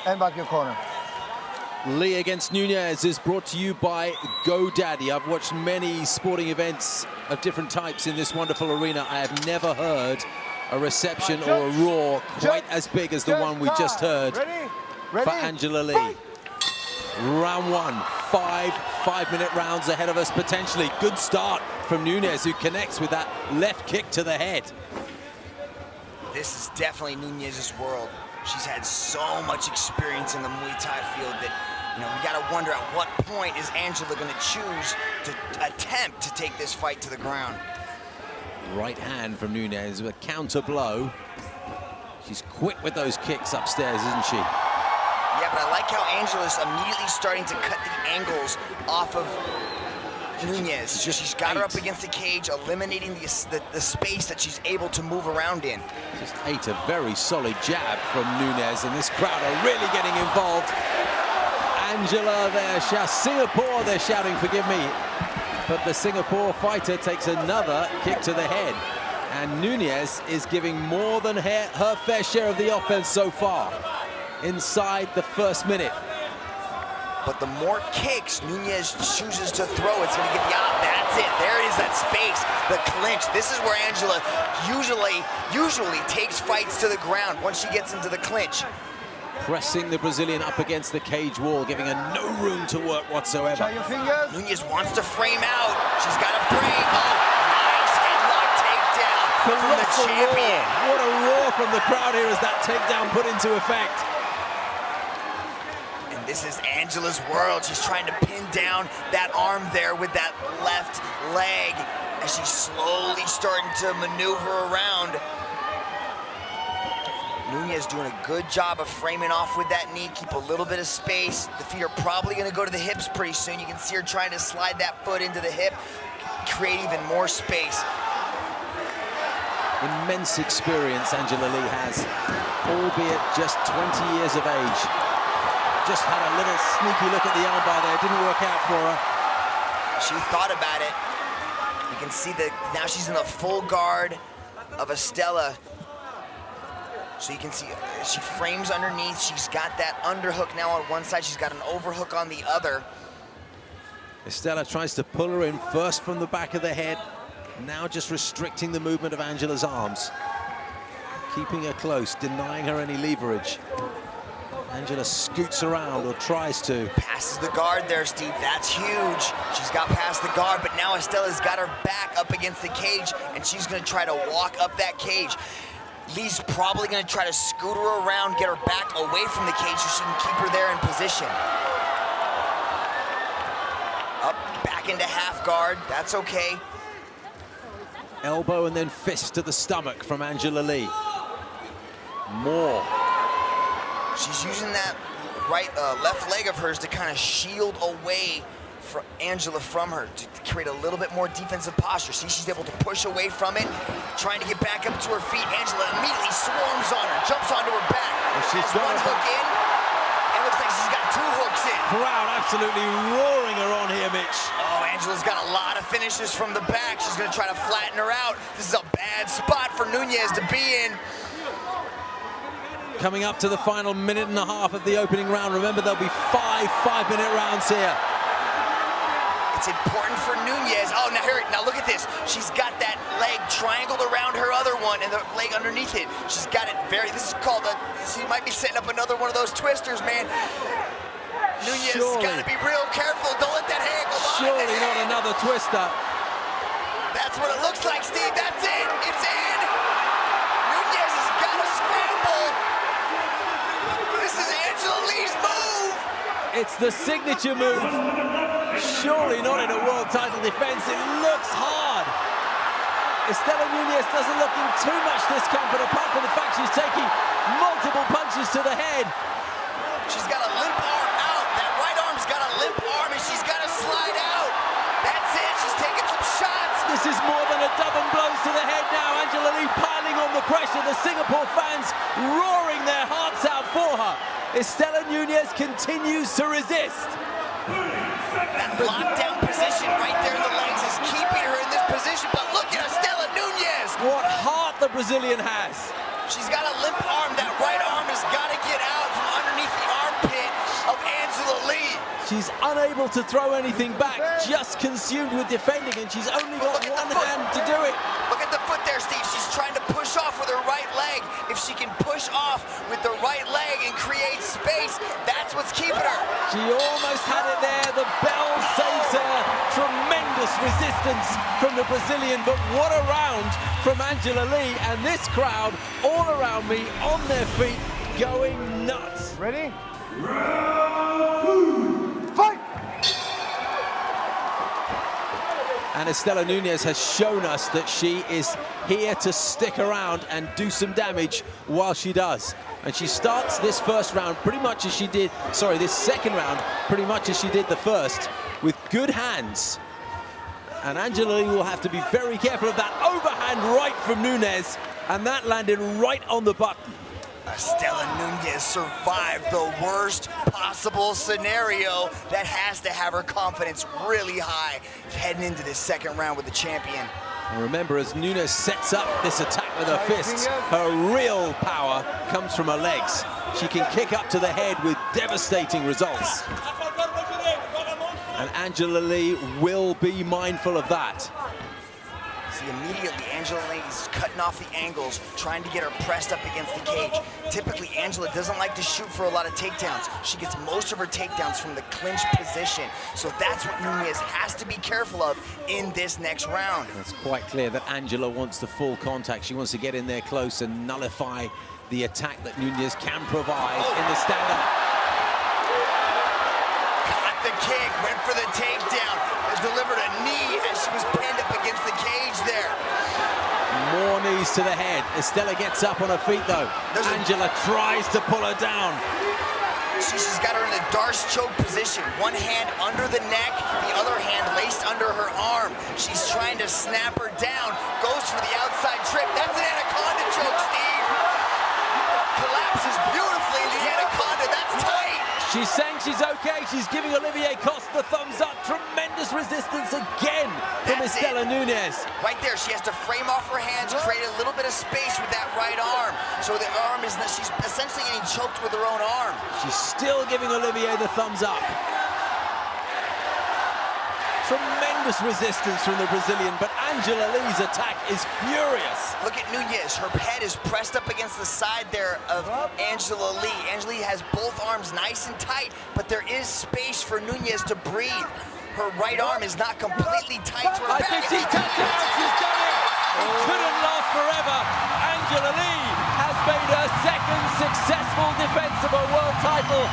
and back your corner. Lee against Nunes is brought to you by GoDaddy. I've watched many sporting events of different types in this wonderful arena. I have never heard a reception or a roar quite as big as the one we just heard for Angela Lee. Round one, five-minute rounds ahead of us potentially. Good start from Nunes, who connects with that left kick to the head. This is definitely Nunes' world. She's had so much experience in the Muay Thai field that, you know, we gotta wonder at what point is Angela gonna choose to attempt to take this fight to the ground. Right hand from Nunes with a counter blow. She's quick with those kicks upstairs, isn't she? Yeah, but I like how Angela's immediately starting to cut the angles off of Nunes. She's got her up against the cage, eliminating the space that she's able to move around in. Just ate a very solid jab from Nunes, and this crowd are really getting involved. Angela there, Singapore, they're shouting, forgive me. But the Singapore fighter takes another kick to the head. And Nunes is giving more than her fair share of the offense so far inside the first minute. But the more kicks Nunes chooses to throw, it's going to get the out. That's it. There it is, that space, the clinch. This is where Angela usually takes fights to the ground once she gets into the clinch. Pressing the Brazilian up against the cage wall, giving her no room to work whatsoever. Try your fingers. Nunes wants to frame out. She's got a frame. Oh, nice headlock takedown from the champion. What a roar from the crowd here as that takedown put into effect. This is Angela's world. She's trying to pin down that arm there with that left leg as she's slowly starting to maneuver around. Nunes doing a good job of framing off with that knee, keep a little bit of space. The feet are probably going to go to the hips pretty soon. You can see her trying to slide that foot into the hip, create even more space. Immense experience Angela Lee has, albeit just 20 years of age. Just had a little sneaky look at the armbar there. Didn't work out for her. She thought about it. You can see that now she's in the full guard of Istela. So you can see she frames underneath. She's got that underhook now on one side. She's got an overhook on the other. Istela tries to pull her in first from the back of the head. Now just restricting the movement of Angela's arms. Keeping her close, denying her any leverage. Angela scoots around, or tries to. Passes the guard there, Steve. That's huge. She's got past the guard, but now Istela's got her back up against the cage, and she's going to try to walk up that cage. Lee's probably going to try to scoot her around, get her back away from the cage so she can keep her there in position. Up, back into half guard. That's okay. Elbow and then fist to the stomach from Angela Lee. More. She's using that left leg of hers to kind of shield away from Angela from her, to create a little bit more defensive posture. See, she's able to push away from it, trying to get back up to her feet. Angela immediately swarms on her, jumps onto her back. She's got one hook in, and looks like she's got two hooks in. Crowd absolutely roaring her on here, Mitch. Oh, Angela's got a lot of finishes from the back. She's gonna try to flatten her out. This is a bad spot for Nunes to be in. Coming up to the final minute and a half of the opening round. Remember, there'll be five-minute rounds here. It's important for Nunes. Oh, now look at this. She's got that leg triangled around her other one and the leg underneath it. She's got it this is called she might be setting up another one of those twisters, man. Nunes got to be real careful. Don't let that hand go by. Surely not another twister. That's what it looks like, Steve. That's it. It's in. Nunes has got to scramble. This is Angela Lee's move. It's the signature move. Surely not in a world title defense. It looks hard. Istela Nunes doesn't look in too much discomfort, apart from the fact she's taking multiple punches to the head. She's got a limp arm out. That right arm's got a limp arm, and she's got to slide out. That's it. She's taking some shots. This is more than a dozen blows to the head now. Angela Lee piling on the pressure. The Singapore fans roaring their hearts out for her. Istela Nunes continues to resist. That lockdown position right there in the legs is keeping her in this position, but look at Istela Nunes. What heart the Brazilian has. She's got a limp arm. That right arm has got to get out from underneath the arm. She's unable to throw anything back, just consumed with defending, and she's only got one hand to do it. Look at the foot there, Steve. She's trying to push off with her right leg. If she can push off with the right leg and create space, that's what's keeping her. She almost had it there. The bell saves her. Tremendous resistance from the Brazilian, but what a round from Angela Lee. And this crowd all around me on their feet going nuts. Ready? Fight! And Istela Nunes has shown us that she is here to stick around and do some damage while she does. And she starts this first round pretty much as she did, sorry, this second round pretty much as she did the first, with good hands. And Angela Lee will have to be very careful of that overhand right from Nunes, and that landed right on the button. Istela Nunes survived the worst possible scenario. That has to have her confidence really high heading into this second round with the champion. And remember, as Nunes sets up this attack with her fists, her real power comes from her legs. She can kick up to the head with devastating results. And Angela Lee will be mindful of that. See, immediately Angela Lee is cutting off the angles, trying to get her pressed up against the cage. Typically, Angela doesn't like to shoot for a lot of takedowns. She gets most of her takedowns from the clinch position. So that's what Nunes has to be careful of in this next round. It's quite clear that Angela wants the full contact. She wants to get in there close and nullify the attack that Nunes can provide in the stand-up. Caught the kick, went for the takedown, delivered a knee as she was pinned up against the cage there. More knees to the head. Istela gets up on her feet though. Angela tries to pull her down. She's got her in the Darce choke position. One hand under the neck, the other hand laced under her arm. She's trying to snap her down, goes for the outside trip. That's an anaconda choke, Steve. Collapses beautifully in the anaconda, that's tight. She's saying she's okay. She's giving Olivier Coste the thumbs up. Tremendous resistance again from Istela Nunes. Right there, she has to frame off her hands, create a little bit of space with that right arm. So the arm is, she's essentially getting choked with her own arm. She's still giving Olivier the thumbs up. Tremendous resistance from the Brazilian, but Angela Lee's attack is furious. Look at Nunes. Her head is pressed up against the side there of Angela Lee. Angela Lee has both arms nice and tight, but there is space for Nunes to breathe. Her right arm is not completely tight to her back. I think she tapped out. She's done it. It couldn't last forever. Angela Lee has made her second successful defense of a world title.